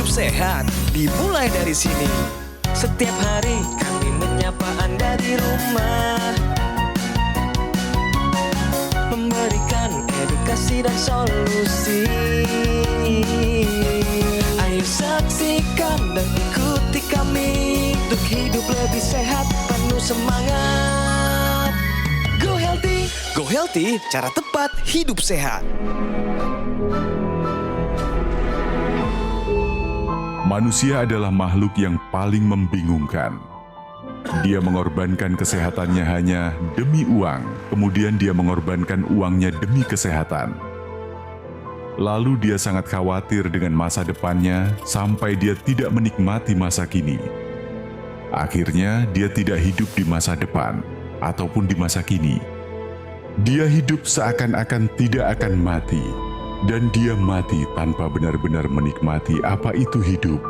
sehat dimulai dari sini. Setiap hari kami menyapa Anda di rumah, memberikan edukasi dan solusi. Ayo saksikan dan ikuti kami untuk hidup lebih sehat, penuh semangat. Go Healthy, cara tepat hidup sehat. Manusia adalah makhluk yang paling membingungkan. Dia mengorbankan kesehatannya hanya demi uang, kemudian dia mengorbankan uangnya demi kesehatan. Lalu dia sangat khawatir dengan masa depannya sampai dia tidak menikmati masa kini. Akhirnya dia tidak hidup di masa depan ataupun di masa kini. Dia hidup seakan-akan tidak akan mati, dan dia mati tanpa benar-benar menikmati apa itu hidup.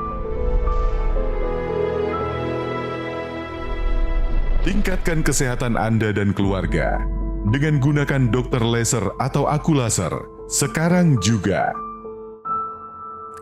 Tingkatkan kesehatan Anda dan keluarga dengan gunakan dokter laser atau aku laser sekarang juga.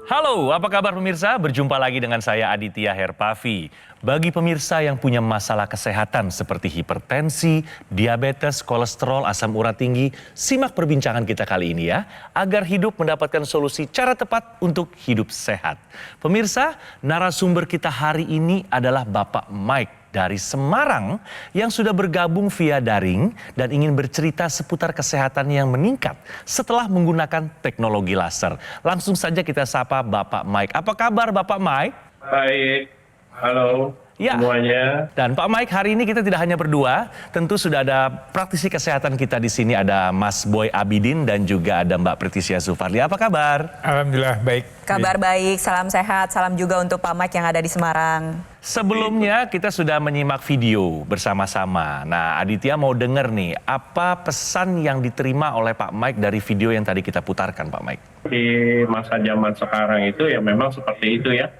Halo, apa kabar pemirsa? Berjumpa lagi dengan saya Aditya Herpavi. Bagi pemirsa yang punya masalah kesehatan seperti hipertensi, diabetes, kolesterol, asam urat tinggi, simak perbincangan kita kali ini ya, agar hidup mendapatkan solusi cara tepat untuk hidup sehat. Pemirsa, narasumber kita hari ini adalah Bapak Mike dari Semarang yang sudah bergabung via daring dan ingin bercerita seputar kesehatan yang meningkat setelah menggunakan teknologi laser. Langsung saja kita sapa Bapak Mike. Apa kabar Bapak Mike? Baik, halo semuanya. Dan Pak Mike, hari ini kita tidak hanya berdua, tentu sudah ada praktisi kesehatan kita di sini, ada Mas Boy Abidin dan juga ada Mbak Pritisya Sufarli. Apa kabar? Alhamdulillah baik. Kabar baik, salam sehat, salam juga untuk Pak Mike yang ada di Semarang. Sebelumnya kita sudah menyimak video bersama-sama. Nah, Aditya mau dengar nih, apa pesan yang diterima oleh Pak Mike dari video yang tadi kita putarkan, Pak Mike? Di masa zaman sekarang itu ya memang seperti itu ya.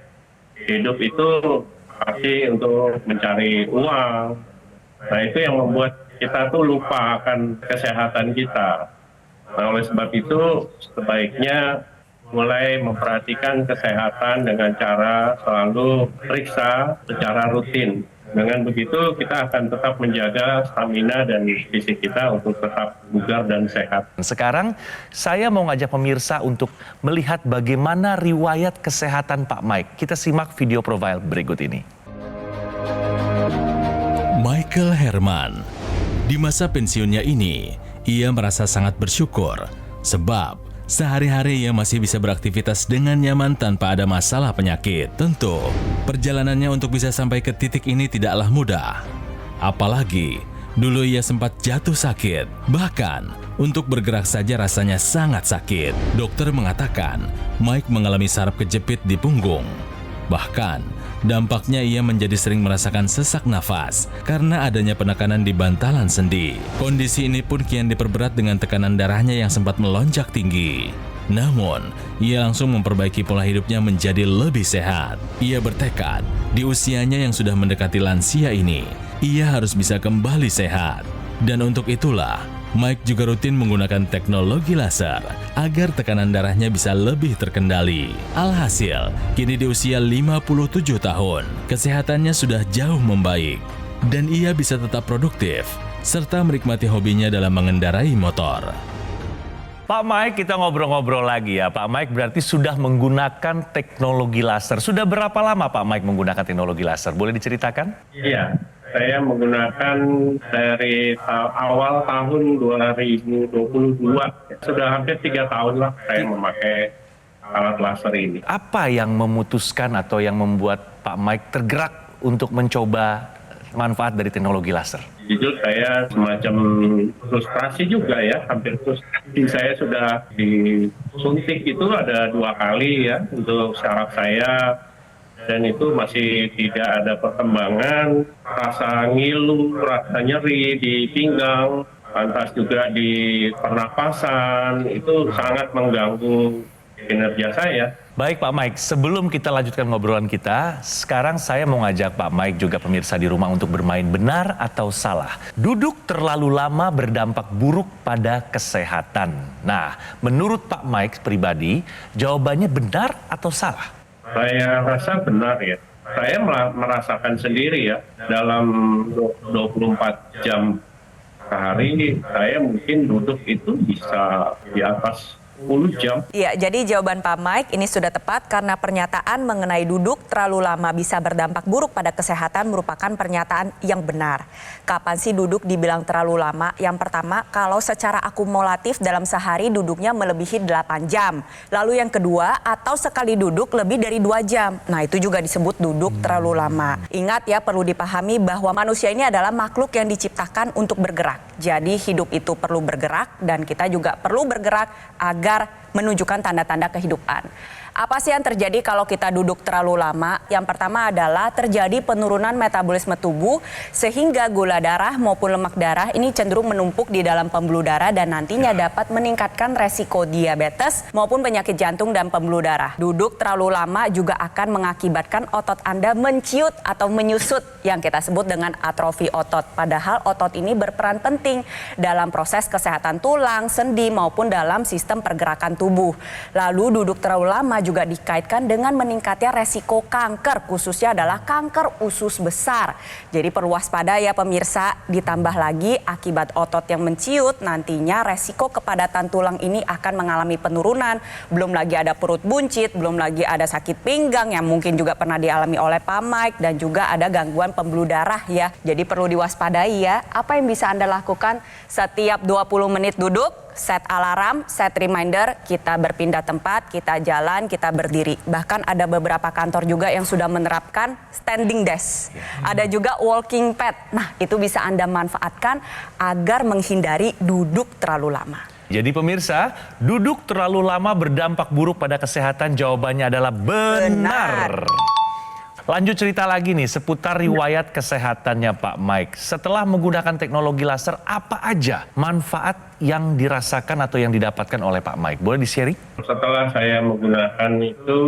Hidup itu pasti untuk mencari uang. Nah, itu yang membuat kita tuh lupa akan kesehatan kita. Nah, oleh sebab itu sebaiknya mulai memperhatikan kesehatan dengan cara selalu periksa secara rutin. Dengan begitu kita akan tetap menjaga stamina dan fisik kita untuk tetap bugar dan sehat. Sekarang saya mau ngajak pemirsa untuk melihat bagaimana riwayat kesehatan Pak Mike. Kita simak video profile berikut ini. Michael Herman. Di masa pensiunnya ini, ia merasa sangat bersyukur sebab sehari-hari ia masih bisa beraktivitas dengan nyaman tanpa ada masalah penyakit. Tentu, perjalanannya untuk bisa sampai ke titik ini tidaklah mudah. Apalagi, dulu ia sempat jatuh sakit. Bahkan, untuk bergerak saja rasanya sangat sakit. Dokter mengatakan, Mike mengalami saraf kejepit di punggung. Bahkan, dampaknya ia menjadi sering merasakan sesak nafas karena adanya penekanan di bantalan sendi. Kondisi ini pun kian diperberat dengan tekanan darahnya yang sempat melonjak tinggi. Namun, ia langsung memperbaiki pola hidupnya menjadi lebih sehat. Ia bertekad, di usianya yang sudah mendekati lansia ini, ia harus bisa kembali sehat. Dan untuk itulah, Mike juga rutin menggunakan teknologi laser agar tekanan darahnya bisa lebih terkendali. Alhasil, kini di usia 57 tahun, kesehatannya sudah jauh membaik dan ia bisa tetap produktif serta menikmati hobinya dalam mengendarai motor. Pak Mike, kita ngobrol-ngobrol lagi ya. Pak Mike berarti sudah menggunakan teknologi laser. Sudah berapa lama Pak Mike menggunakan teknologi laser? Boleh diceritakan? Iya, saya menggunakan dari awal tahun 2022. Sudah hampir 3 tahun lah saya memakai alat laser ini. Apa yang memutuskan atau yang membuat Pak Mike tergerak untuk mencoba manfaat dari teknologi laser? Jujur saya semacam frustrasi juga ya, hampir frustrasi. Saya sudah disuntik itu ada 2 kali ya untuk saraf saya, dan itu masih tidak ada perkembangan. Rasa ngilu, rasa nyeri di pinggang, lantas juga di pernapasan, itu sangat mengganggu kinerja saya. Baik Pak Mike, sebelum kita lanjutkan ngobrolan kita, sekarang saya mau ngajak Pak Mike juga pemirsa di rumah untuk bermain benar atau salah. Duduk terlalu lama berdampak buruk pada kesehatan. Nah, menurut Pak Mike pribadi, jawabannya benar atau salah? Saya rasa benar ya. Saya merasakan sendiri ya, dalam 24 jam sehari saya mungkin duduk itu bisa di atas 10 jam. Iya, jadi jawaban Pak Mike ini sudah tepat karena pernyataan mengenai duduk terlalu lama bisa berdampak buruk pada kesehatan merupakan pernyataan yang benar. Kapan sih duduk dibilang terlalu lama? Yang pertama, kalau secara akumulatif dalam sehari duduknya melebihi 8 jam. Lalu yang kedua, atau sekali duduk lebih dari 2 jam. Nah, itu juga disebut duduk terlalu lama. Ingat ya, perlu dipahami bahwa manusia ini adalah makhluk yang diciptakan untuk bergerak. Jadi hidup itu perlu bergerak dan kita juga perlu bergerak agar menunjukkan tanda-tanda kehidupan. Apa sih yang terjadi kalau kita duduk terlalu lama? Yang pertama adalah terjadi penurunan metabolisme tubuh sehingga gula darah maupun lemak darah ini cenderung menumpuk di dalam pembuluh darah dan nantinya dapat meningkatkan resiko diabetes maupun penyakit jantung dan pembuluh darah. Duduk terlalu lama juga akan mengakibatkan otot Anda menciut atau menyusut yang kita sebut dengan atrofi otot. Padahal otot ini berperan penting dalam proses kesehatan tulang, sendi maupun dalam sistem pergerakan tubuh. Lalu duduk terlalu lama juga dikaitkan dengan meningkatnya resiko kanker, khususnya adalah kanker usus besar. Jadi perlu waspada ya pemirsa, ditambah lagi akibat otot yang menciut, nantinya resiko kepadatan tulang ini akan mengalami penurunan. Belum lagi ada perut buncit, belum lagi ada sakit pinggang yang mungkin juga pernah dialami oleh Pak Mike dan juga ada gangguan pembuluh darah ya. Jadi perlu diwaspadai ya. Apa yang bisa Anda lakukan setiap 20 menit duduk? Set alarm, set reminder, kita berpindah tempat, kita jalan, kita berdiri. Bahkan ada beberapa kantor juga yang sudah menerapkan standing desk. Ada juga walking pad. Nah, itu bisa Anda manfaatkan agar menghindari duduk terlalu lama. Jadi pemirsa, duduk terlalu lama berdampak buruk pada kesehatan. Jawabannya adalah benar. Lanjut cerita lagi nih seputar riwayat kesehatannya Pak Mike. Setelah menggunakan teknologi laser, apa aja manfaat yang dirasakan atau yang didapatkan oleh Pak Mike? Boleh di-sharing? Setelah saya menggunakan itu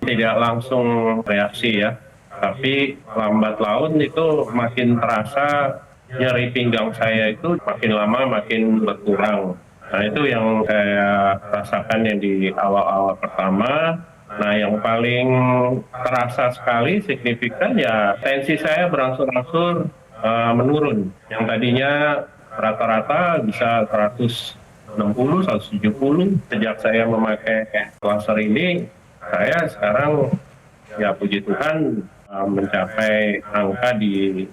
tidak langsung reaksi ya. Tapi lambat laun itu makin terasa nyeri pinggang saya itu makin lama makin berkurang. Nah itu yang saya rasakan yang di awal-awal pertama. Nah yang paling terasa sekali signifikan ya tensi saya berangsur-angsur menurun. Yang tadinya rata-rata bisa 160, 170. Sejak saya memakai laser ini, saya sekarang ya puji Tuhan mencapai angka di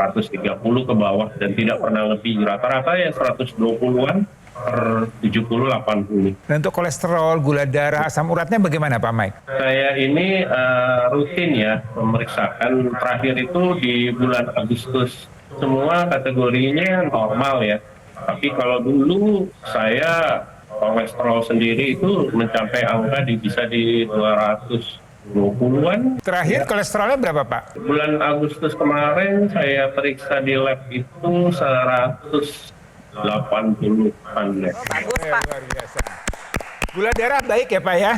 130 ke bawah dan tidak pernah lebih. Rata-rata ya 120-an. Per 70-80. Dan untuk kolesterol, gula darah, asam uratnya bagaimana Pak Mike? Saya ini rutin ya memeriksakan, terakhir itu di bulan Agustus. Semua kategorinya normal ya. Tapi kalau dulu saya kolesterol sendiri itu mencapai angka bisa di 220-an. Terakhir kolesterolnya berapa Pak? Bulan Agustus kemarin saya periksa di lab itu 180-an. Bagus Pak. Luar biasa. Gula darah baik ya Pak ya?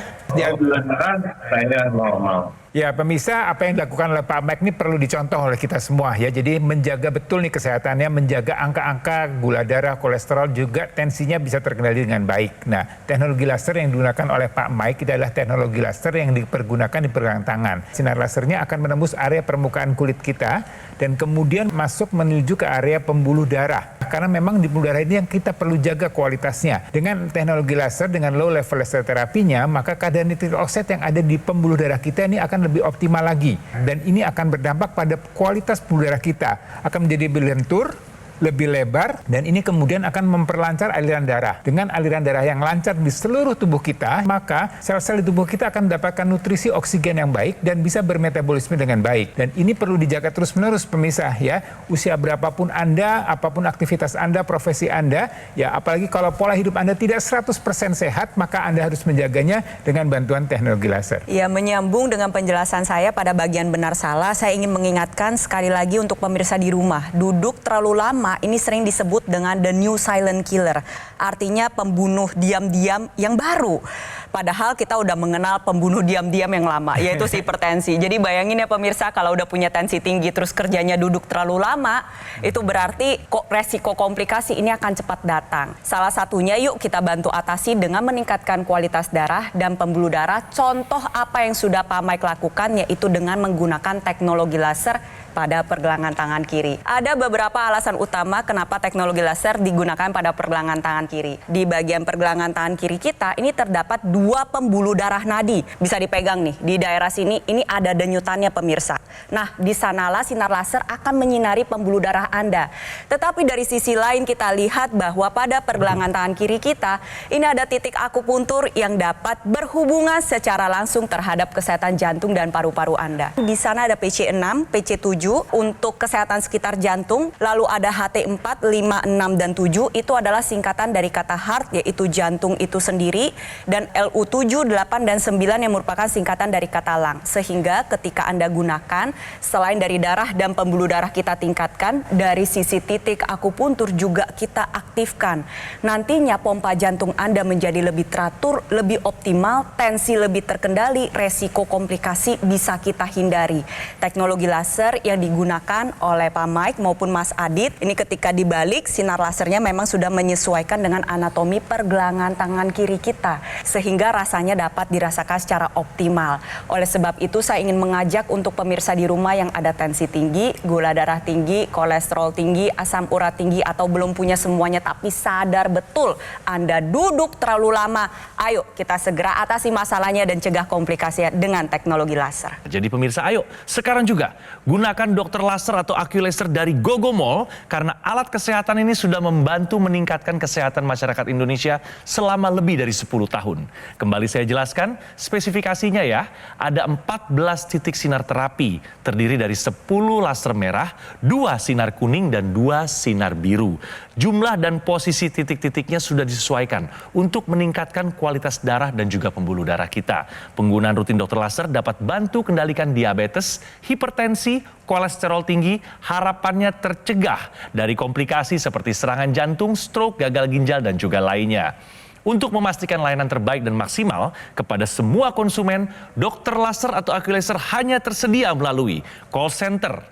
Gula darah saya normal. Ya pemirsa, apa yang dilakukan oleh Pak Mike ini perlu dicontoh oleh kita semua ya. Jadi menjaga betul nih kesehatannya, menjaga angka-angka gula darah, kolesterol, juga tensinya bisa terkendali dengan baik. Nah, teknologi laser yang digunakan oleh Pak Mike itu adalah teknologi laser yang dipergunakan di pergelangan tangan. Sinar lasernya akan menembus area permukaan kulit kita dan kemudian masuk menuju ke area pembuluh darah. Karena memang di pembuluh darah ini yang kita perlu jaga kualitasnya. Dengan teknologi laser, dengan low level laser terapinya, maka kadar nitrik oxide yang ada di pembuluh darah kita ini akan lebih optimal lagi. Dan ini akan berdampak pada kualitas pembuluh darah kita. Akan menjadi lebih lentur, lebih lebar, dan ini kemudian akan memperlancar aliran darah. Dengan aliran darah yang lancar di seluruh tubuh kita, maka sel-sel di tubuh kita akan mendapatkan nutrisi oksigen yang baik dan bisa bermetabolisme dengan baik. Dan ini perlu dijaga terus-menerus pemirsa ya. Usia berapapun Anda, apapun aktivitas Anda, profesi Anda, ya apalagi kalau pola hidup Anda tidak 100% sehat, maka Anda harus menjaganya dengan bantuan teknologi laser. Ya, menyambung dengan penjelasan saya pada bagian benar salah, saya ingin mengingatkan sekali lagi untuk pemirsa di rumah, duduk terlalu lama lama ini sering disebut dengan the new silent killer. Artinya pembunuh diam-diam yang baru. Padahal kita udah mengenal pembunuh diam-diam yang lama, yaitu si hipertensi. Jadi bayangin ya pemirsa, kalau udah punya tensi tinggi terus kerjanya duduk terlalu lama, itu berarti resiko komplikasi ini akan cepat datang. Salah satunya yuk kita bantu atasi dengan meningkatkan kualitas darah dan pembuluh darah. Contoh apa yang sudah Pak Mike lakukan yaitu dengan menggunakan teknologi laser pada pergelangan tangan kiri. Ada beberapa alasan utama kenapa teknologi laser digunakan pada pergelangan tangan kiri. Di bagian pergelangan tangan kiri kita ini terdapat 2 pembuluh darah nadi. Bisa dipegang nih, di daerah sini ini ada denyutannya pemirsa. Nah, di sanalah sinar laser akan menyinari pembuluh darah Anda. Tetapi dari sisi lain kita lihat bahwa pada pergelangan tangan kiri kita ini ada titik akupuntur yang dapat berhubungan secara langsung terhadap kesehatan jantung dan paru-paru Anda. Di sana ada PC6, PC7 untuk kesehatan sekitar jantung, lalu ada HT4, 5, 6, dan 7 itu adalah singkatan dari kata heart yaitu jantung itu sendiri, dan LU7, 8, dan 9 yang merupakan singkatan dari kata lung. Sehingga ketika Anda gunakan, selain dari darah dan pembuluh darah kita tingkatkan, dari sisi titik akupuntur juga kita aktifkan. Nantinya pompa jantung Anda menjadi lebih teratur, lebih optimal, tensi lebih terkendali, resiko komplikasi bisa kita hindari. Teknologi laser yang digunakan oleh Pak Mike maupun Mas Adit, ini ketika dibalik sinar lasernya memang sudah menyesuaikan dengan anatomi pergelangan tangan kiri kita, sehingga rasanya dapat dirasakan secara optimal. Oleh sebab itu saya ingin mengajak untuk pemirsa di rumah yang ada tensi tinggi, gula darah tinggi, kolesterol tinggi, asam urat tinggi, atau belum punya semuanya tapi sadar betul Anda duduk terlalu lama, ayo kita segera atasi masalahnya dan cegah komplikasi dengan teknologi laser. Jadi pemirsa, ayo sekarang juga gunakan dokter laser atau AccuLaser dari Gogomall karena alat kesehatan ini sudah membantu meningkatkan kesehatan masyarakat Indonesia selama lebih dari 10 tahun. Kembali saya jelaskan spesifikasinya ya. Ada 14 titik sinar terapi terdiri dari 10 laser merah, 2 sinar kuning, dan 2 sinar biru. Jumlah dan posisi titik-titiknya sudah disesuaikan untuk meningkatkan kualitas darah dan juga pembuluh darah kita. Penggunaan rutin dokter laser dapat bantu kendalikan diabetes, hipertensi, kolesterol tinggi, harapannya tercegah dari komplikasi seperti serangan jantung, stroke, gagal ginjal, dan juga lainnya. Untuk memastikan layanan terbaik dan maksimal kepada semua konsumen, dokter laser atau AccuLaser hanya tersedia melalui call center,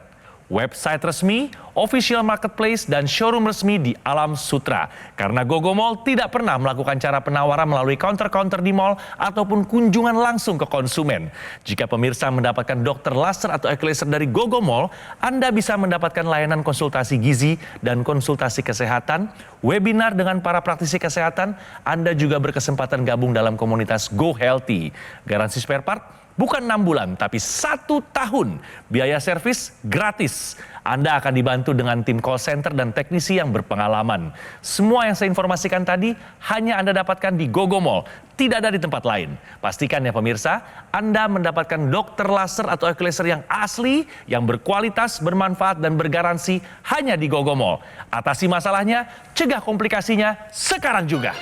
website resmi, official marketplace, dan showroom resmi di Alam Sutra. Karena Gogomall tidak pernah melakukan cara penawaran melalui counter-counter di mall ataupun kunjungan langsung ke konsumen. Jika pemirsa mendapatkan dokter laser atau AccuLaser dari Gogomall, Anda bisa mendapatkan layanan konsultasi gizi dan konsultasi kesehatan, webinar dengan para praktisi kesehatan. Anda juga berkesempatan gabung dalam komunitas Go Healthy. Garansi spare part bukan 6 bulan, tapi 1 tahun. Biaya servis gratis. Anda akan dibantu dengan tim call center dan teknisi yang berpengalaman. Semua yang saya informasikan tadi hanya Anda dapatkan di Gogomall. Tidak ada di tempat lain. Pastikan ya pemirsa, Anda mendapatkan dokter laser atau AccuLaser yang asli, yang berkualitas, bermanfaat, dan bergaransi hanya di Gogomall. Atasi masalahnya, cegah komplikasinya sekarang juga.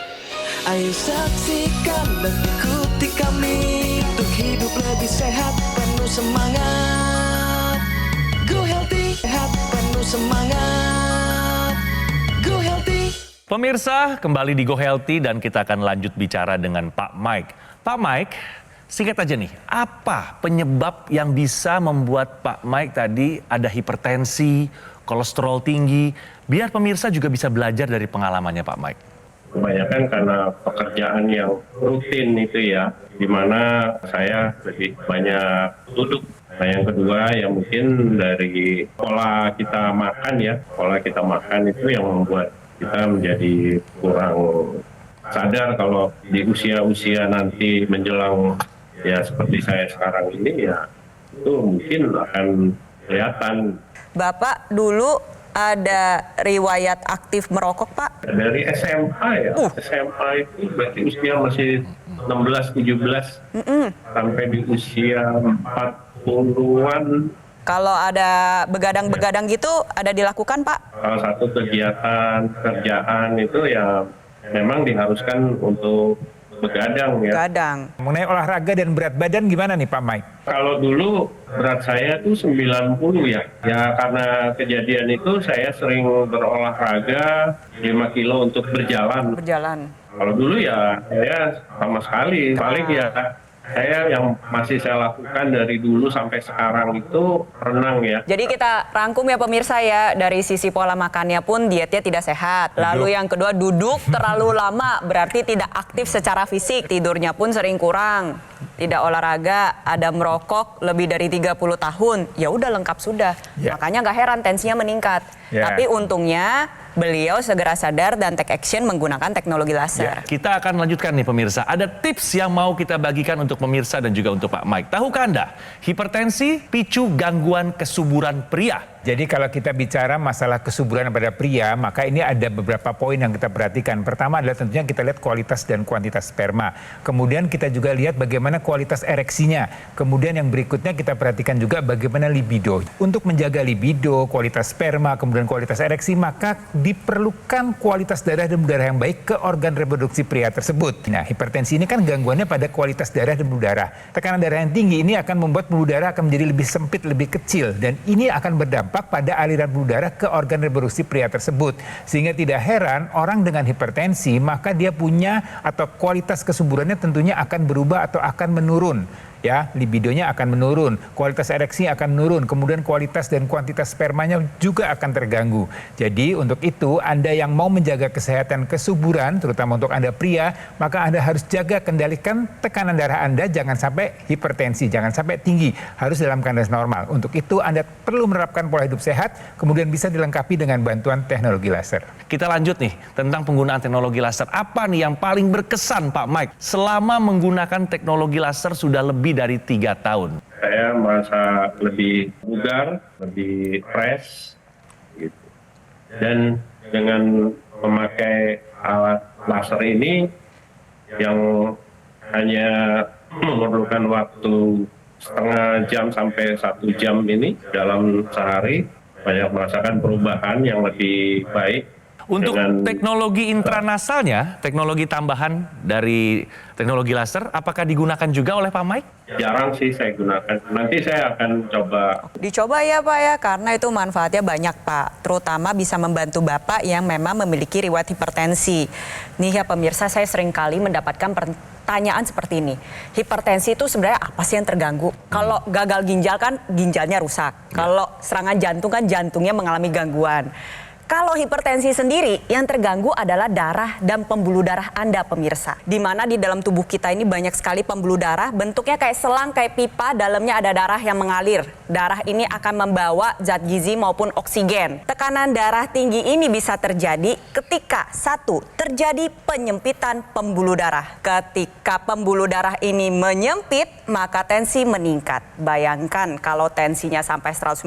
Ayo saksikan dan ikuti kami untuk hidup lebih sehat, penuh semangat. Go Healthy, sehat, penuh semangat. Go Healthy. Pemirsa, kembali di Go Healthy dan kita akan lanjut bicara dengan Pak Mike. Pak Mike, singkat aja nih, apa penyebab yang bisa membuat Pak Mike tadi ada hipertensi, kolesterol tinggi, biar pemirsa juga bisa belajar dari pengalamannya Pak Mike? Kebanyakan karena pekerjaan yang rutin itu ya, di mana saya lebih banyak duduk. Nah yang kedua ya mungkin dari pola kita makan ya, pola kita makan itu yang membuat kita menjadi kurang sadar kalau di usia-usia nanti menjelang ya seperti saya sekarang ini ya, itu mungkin akan kelihatan. Bapak dulu ada riwayat aktif merokok, Pak? Dari SMA ya, SMA itu berarti usia masih 16-17 sampai di usia 40-an. Kalau ada begadang-begadang gitu, ada dilakukan, Pak? Salah satu kegiatan kerjaan itu ya memang diharuskan untuk begadang ya. Gadang. Mengenai olahraga dan berat badan gimana nih Pak Mike? Kalau dulu berat saya tuh 90 ya. Ya karena kejadian itu saya sering berolahraga 5 kilo untuk berjalan. Kalau dulu ya saya sama sekali. Paling ya saya yang masih saya lakukan dari dulu sampai sekarang itu renang ya. Jadi kita rangkum ya pemirsa ya, dari sisi pola makannya pun dietnya tidak sehat. Lalu yang kedua duduk terlalu lama berarti tidak aktif secara fisik. Tidurnya pun sering kurang. Tidak olahraga, ada merokok lebih dari 30 tahun. Ya udah lengkap sudah. Makanya nggak heran tensinya meningkat. Tapi untungnya beliau segera sadar dan take action menggunakan teknologi laser. Kita akan lanjutkan nih pemirsa. Ada tips yang mau kita bagikan untuk pemirsa dan juga untuk Pak Mike. Tahukah Anda, hipertensi picu gangguan kesuburan pria? Jadi kalau kita bicara masalah kesuburan pada pria, maka ini ada beberapa poin yang kita perhatikan. Pertama adalah tentunya kita lihat kualitas dan kuantitas sperma. Kemudian kita juga lihat bagaimana kualitas ereksinya. Kemudian yang berikutnya kita perhatikan juga bagaimana libido. Untuk menjaga libido, kualitas sperma, kemudian kualitas ereksi, maka diperlukan kualitas darah dan pembuluh darah yang baik ke organ reproduksi pria tersebut. Nah, hipertensi ini kan gangguannya pada kualitas darah dan pembuluh darah. Tekanan darah yang tinggi ini akan membuat pembuluh darah akan menjadi lebih sempit, lebih kecil. Dan ini akan berdampak pada aliran pembuluh darah ke organ reproduksi pria tersebut. Sehingga tidak heran orang dengan hipertensi maka dia punya atau kualitas kesuburannya tentunya akan berubah atau akan menurun. Ya, libidonya akan menurun, kualitas ereksi akan menurun, kemudian kualitas dan kuantitas spermanya juga akan terganggu. Jadi untuk itu Anda yang mau menjaga kesehatan kesuburan, terutama untuk Anda pria, maka Anda harus jaga kendalikan tekanan darah Anda, jangan sampai hipertensi, jangan sampai tinggi, harus dalam keadaan normal. Untuk itu Anda perlu menerapkan pola hidup sehat, kemudian bisa dilengkapi dengan bantuan teknologi laser. Kita lanjut nih tentang penggunaan teknologi laser. Apa nih yang paling berkesan Pak Mike selama menggunakan teknologi laser sudah lebih dari 3 tahun? Saya merasa lebih bugar, lebih fresh gitu. Dan dengan memakai alat laser ini yang hanya memerlukan waktu setengah jam sampai 1 jam ini dalam sehari, banyak merasakan perubahan yang lebih baik. Untuk teknologi intranasalnya, teknologi tambahan dari teknologi laser, apakah digunakan juga oleh Pak Mike? Jarang sih saya gunakan. Nanti saya akan coba. Dicoba ya Pak ya, karena itu manfaatnya banyak Pak. Terutama bisa membantu Bapak yang memang memiliki riwayat hipertensi. Nih ya pemirsa, saya sering kali mendapatkan pertanyaan seperti ini. Hipertensi itu sebenarnya apa sih yang terganggu? Kalau gagal ginjal kan ginjalnya rusak. Kalau serangan jantung kan jantungnya mengalami gangguan. Kalau hipertensi sendiri, yang terganggu adalah darah dan pembuluh darah Anda, pemirsa. Di mana di dalam tubuh kita ini banyak sekali pembuluh darah, bentuknya kayak selang, kayak pipa, dalamnya ada darah yang mengalir. Darah ini akan membawa zat gizi maupun oksigen. Tekanan darah tinggi ini bisa terjadi ketika, 1, terjadi penyempitan pembuluh darah. Ketika pembuluh darah ini menyempit, maka tensi meningkat. Bayangkan kalau tensinya sampai 150,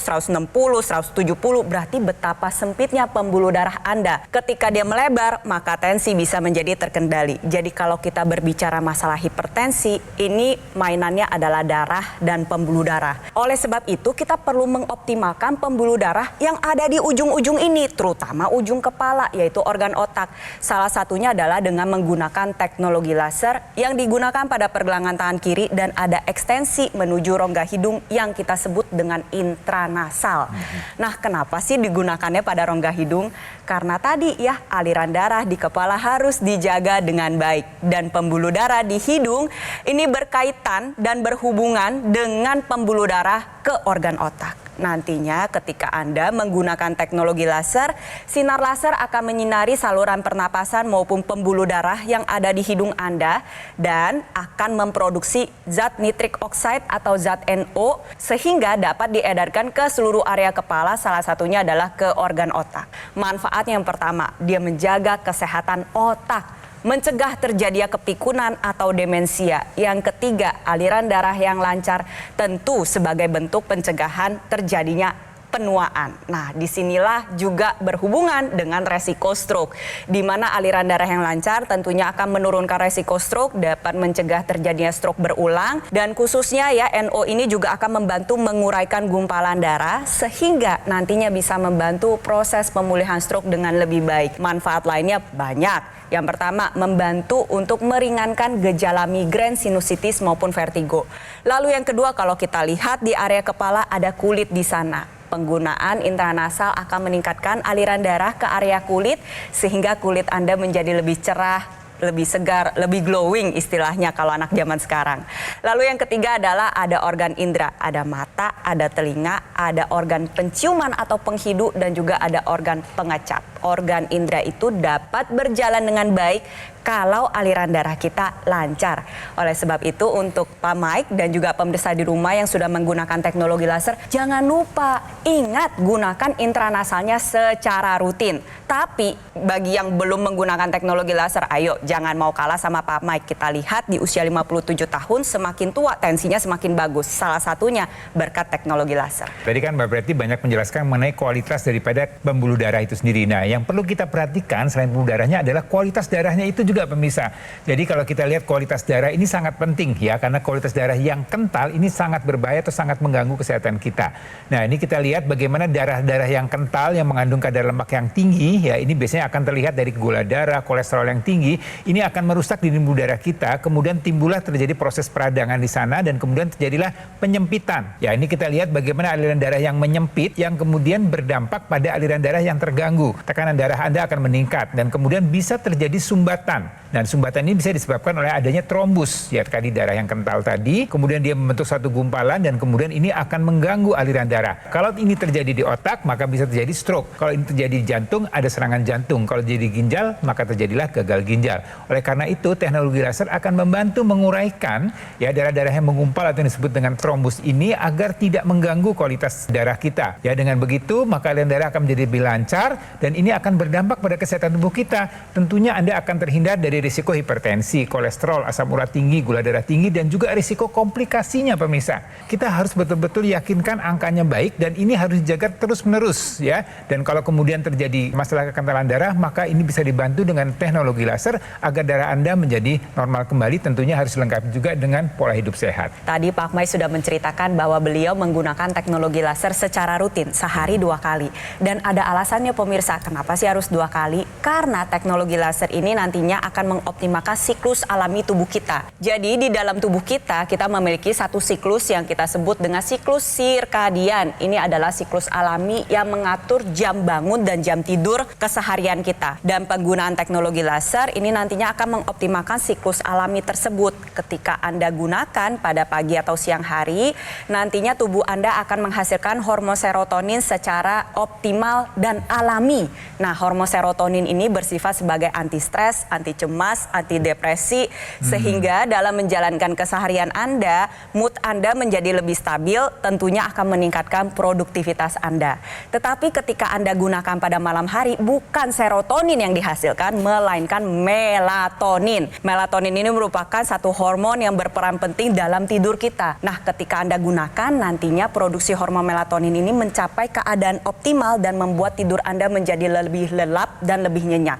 160, 170, berarti betapa sempitnya pembuluh darah Anda. Ketika dia melebar, maka tensi bisa menjadi terkendali. Jadi kalau kita berbicara masalah hipertensi, ini mainannya adalah darah dan pembuluh darah. Oleh sebab itu, kita perlu mengoptimalkan pembuluh darah yang ada di ujung-ujung ini, terutama ujung kepala, yaitu organ otak. Salah satunya adalah dengan menggunakan teknologi laser yang digunakan pada pergelangan tangan kiri dan ada ekstensi menuju rongga hidung yang kita sebut dengan intranasal. Nah, kenapa sih digunakannya pada rongga hidung? Karena tadi ya, aliran darah di kepala harus dijaga dengan baik. Dan pembuluh darah di hidung ini berkaitan dan berhubungan dengan pembuluh darah ke organ otak. Nantinya ketika Anda menggunakan teknologi laser, sinar laser akan menyinari saluran pernapasan maupun pembuluh darah yang ada di hidung Anda dan akan memproduksi zat nitrik oxide atau zat NO sehingga dapat diedarkan ke seluruh area kepala, salah satunya adalah ke organ otak. Manfaat yang pertama, dia menjaga kesehatan otak, mencegah terjadinya kepikunan atau demensia. Yang ketiga, aliran darah yang lancar, tentu sebagai bentuk pencegahan terjadinya penuaan. Nah, disinilah juga berhubungan dengan resiko stroke, di mana aliran darah yang lancar tentunya akan menurunkan resiko stroke, dapat mencegah terjadinya stroke berulang, dan khususnya ya NO ini juga akan membantu menguraikan gumpalan darah sehingga nantinya bisa membantu proses pemulihan stroke dengan lebih baik. Manfaat lainnya banyak. Yang pertama, membantu untuk meringankan gejala migrain, sinusitis maupun vertigo. Lalu yang kedua, kalau kita lihat di area kepala ada kulit di sana. Penggunaan intranasal akan meningkatkan aliran darah ke area kulit sehingga kulit Anda menjadi lebih cerah, lebih segar, lebih glowing istilahnya kalau anak zaman sekarang. Lalu yang ketiga adalah ada organ indera, ada mata, ada telinga, ada organ penciuman atau penghidu, dan juga ada organ pengecap. Organ indera itu dapat berjalan dengan baik kalau aliran darah kita lancar. Oleh sebab itu untuk Pak Mike dan juga pemirsa di rumah yang sudah menggunakan teknologi laser, jangan lupa ingat gunakan intranasalnya secara rutin. Tapi bagi yang belum menggunakan teknologi laser, ayo jangan mau kalah sama Pak Mike. Kita lihat di usia 57 tahun semakin tua tensinya semakin bagus. Salah satunya berkat teknologi laser. Tadi kan Mbak Preti banyak menjelaskan mengenai kualitas daripada pembuluh darah itu sendiri. Nah, yang perlu kita perhatikan selain pembuluh darahnya adalah kualitas darahnya itu juga pemirsa. Jadi kalau kita lihat kualitas darah ini sangat penting ya, karena kualitas darah yang kental ini sangat berbahaya atau sangat mengganggu kesehatan kita. Nah, ini kita lihat bagaimana darah-darah yang kental yang mengandung kadar lemak yang tinggi ya, ini biasanya akan terlihat dari gula darah, kolesterol yang tinggi. Ini akan merusak di pembuluh darah kita, kemudian timbullah terjadi proses peradangan di sana dan kemudian terjadilah penyempitan. Ya, ini kita lihat bagaimana aliran darah yang menyempit yang kemudian berdampak pada aliran darah yang terganggu. Tekanan darah Anda akan meningkat dan kemudian bisa terjadi sumbatan. Dan sumbatan ini bisa disebabkan oleh adanya trombus, ya tadi darah yang kental tadi, kemudian dia membentuk satu gumpalan dan kemudian ini akan mengganggu aliran darah. Kalau ini terjadi di otak, maka bisa terjadi stroke. Kalau ini terjadi di jantung, ada serangan jantung. Kalau jadi ginjal, maka terjadilah gagal ginjal. Oleh karena itu, teknologi laser akan membantu menguraikan ya darah-darah yang mengumpal atau yang disebut dengan trombus ini agar tidak mengganggu kualitas darah kita. Ya, dengan begitu, maka aliran darah akan menjadi lebih lancar dan ini akan berdampak pada kesehatan tubuh kita. Tentunya Anda akan terhindar dari risiko hipertensi, kolesterol, asam urat tinggi, gula darah tinggi, dan juga risiko komplikasinya pemirsa. Kita harus betul-betul yakinkan angkanya baik dan ini harus dijaga terus-menerus ya. Dan kalau kemudian terjadi masalah kekentalan darah, maka ini bisa dibantu dengan teknologi laser agar darah Anda menjadi normal kembali. Tentunya harus lengkap juga dengan pola hidup sehat. Tadi Pak Mike sudah menceritakan bahwa beliau menggunakan teknologi laser secara rutin, sehari 2 kali. Dan ada alasannya pemirsa, kenapa sih harus 2 kali? Karena teknologi laser ini nantinya akan mengoptimalkan siklus alami tubuh kita. Jadi di dalam tubuh kita memiliki satu siklus yang kita sebut dengan siklus sirkadian. Ini adalah siklus alami yang mengatur jam bangun dan jam tidur keseharian kita. Dan penggunaan teknologi laser ini nantinya akan mengoptimalkan siklus alami tersebut. Ketika Anda gunakan pada pagi atau siang hari, nantinya tubuh Anda akan menghasilkan hormon serotonin secara optimal dan alami. Nah, hormon serotonin ini bersifat sebagai anti stres, anti cemas, anti depresi, sehingga dalam menjalankan keseharian Anda, mood Anda menjadi lebih stabil, tentunya akan meningkatkan produktivitas Anda. Tetapi ketika Anda gunakan pada malam hari, bukan serotonin yang dihasilkan, melainkan melatonin. Melatonin ini merupakan satu hormon yang berperan penting dalam tidur kita. Nah, ketika Anda gunakan, nantinya produksi hormon melatonin ini mencapai keadaan optimal dan membuat tidur Anda menjadi lebih lelap dan lebih nyenyak.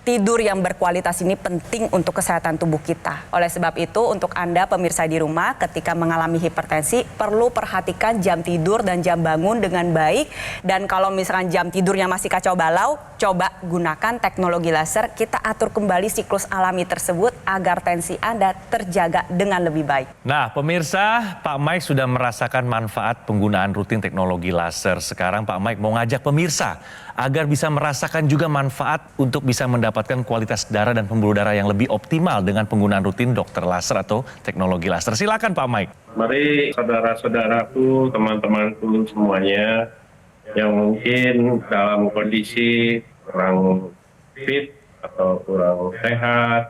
Tidur yang berkualitas ini penting untuk kesehatan tubuh kita. Oleh sebab itu, untuk Anda pemirsa di rumah, ketika mengalami hipertensi, perlu perhatikan jam tidur dan jam bangun dengan baik. Dan kalau misalkan jam tidurnya masih kacau balau, coba gunakan teknologi laser. Kita atur kembali siklus alami tersebut agar tensi Anda terjaga dengan lebih baik. Nah, pemirsa, Pak Mike sudah merasakan manfaat penggunaan rutin teknologi laser. Sekarang Pak Mike mau ngajak pemirsa agar bisa merasakan juga manfaat untuk bisa mendapatkan kualitas darah dan pembuluh darah yang lebih optimal dengan penggunaan rutin dokter laser atau teknologi laser. Silakan Pak Mike. Mari saudara-saudaraku, teman-temanku semuanya yang mungkin dalam kondisi kurang fit atau kurang sehat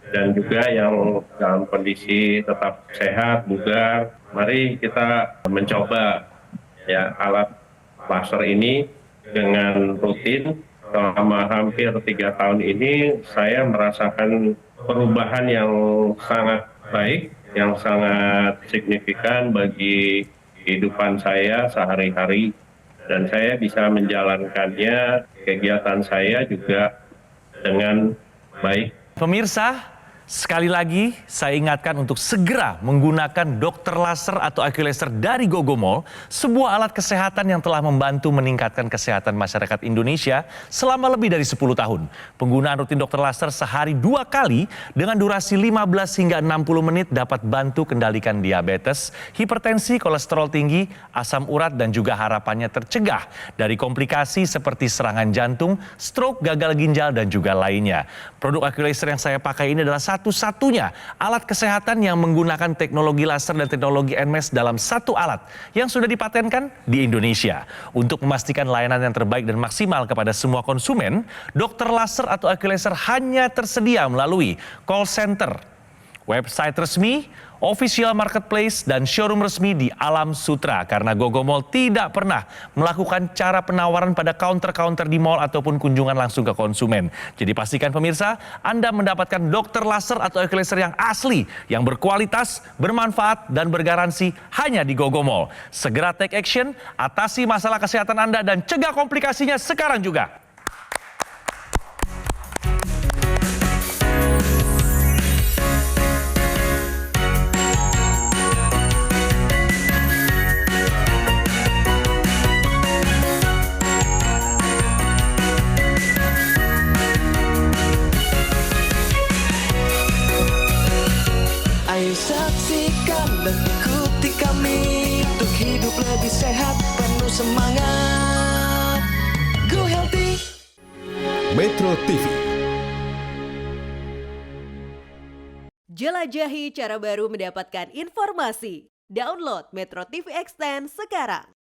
dan juga yang dalam kondisi tetap sehat, bugar, mari kita mencoba ya alat laser ini dengan rutin. Selama hampir 3 tahun ini saya merasakan perubahan yang sangat baik, yang sangat signifikan bagi kehidupan saya sehari-hari. dan saya bisa menjalankannya kegiatan saya juga dengan baik. Pemirsa, sekali lagi saya ingatkan untuk segera menggunakan dokter laser atau Oculaser dari Gogomall, sebuah alat kesehatan yang telah membantu meningkatkan kesehatan masyarakat Indonesia selama lebih dari 10 tahun. Penggunaan rutin dokter laser sehari 2 kali dengan durasi 15 hingga 60 menit dapat bantu kendalikan diabetes, hipertensi, kolesterol tinggi, asam urat, dan juga harapannya tercegah dari komplikasi seperti serangan jantung, stroke, gagal ginjal, dan juga lainnya. Produk Oculaser yang saya pakai ini adalah satu-satunya alat kesehatan yang menggunakan teknologi laser dan teknologi NMES dalam satu alat yang sudah dipatenkan di Indonesia. Untuk memastikan layanan yang terbaik dan maksimal kepada semua konsumen, dokter laser atau Oculaser hanya tersedia melalui call center, website resmi, official marketplace, dan showroom resmi di Alam Sutra. Karena Gogomall tidak pernah melakukan cara penawaran pada counter-counter di mall ataupun kunjungan langsung ke konsumen. Jadi pastikan pemirsa, Anda mendapatkan dokter laser atau Oculaser yang asli, yang berkualitas, bermanfaat, dan bergaransi hanya di Gogomall. Segera take action, atasi masalah kesehatan Anda, dan cegah komplikasinya sekarang juga. Ayo saksikan dan ikuti kami untuk hidup lebih sehat, penuh semangat. Go Healthy. Metro TV. Jelajahi cara baru mendapatkan informasi. Download Metro TV Extend sekarang.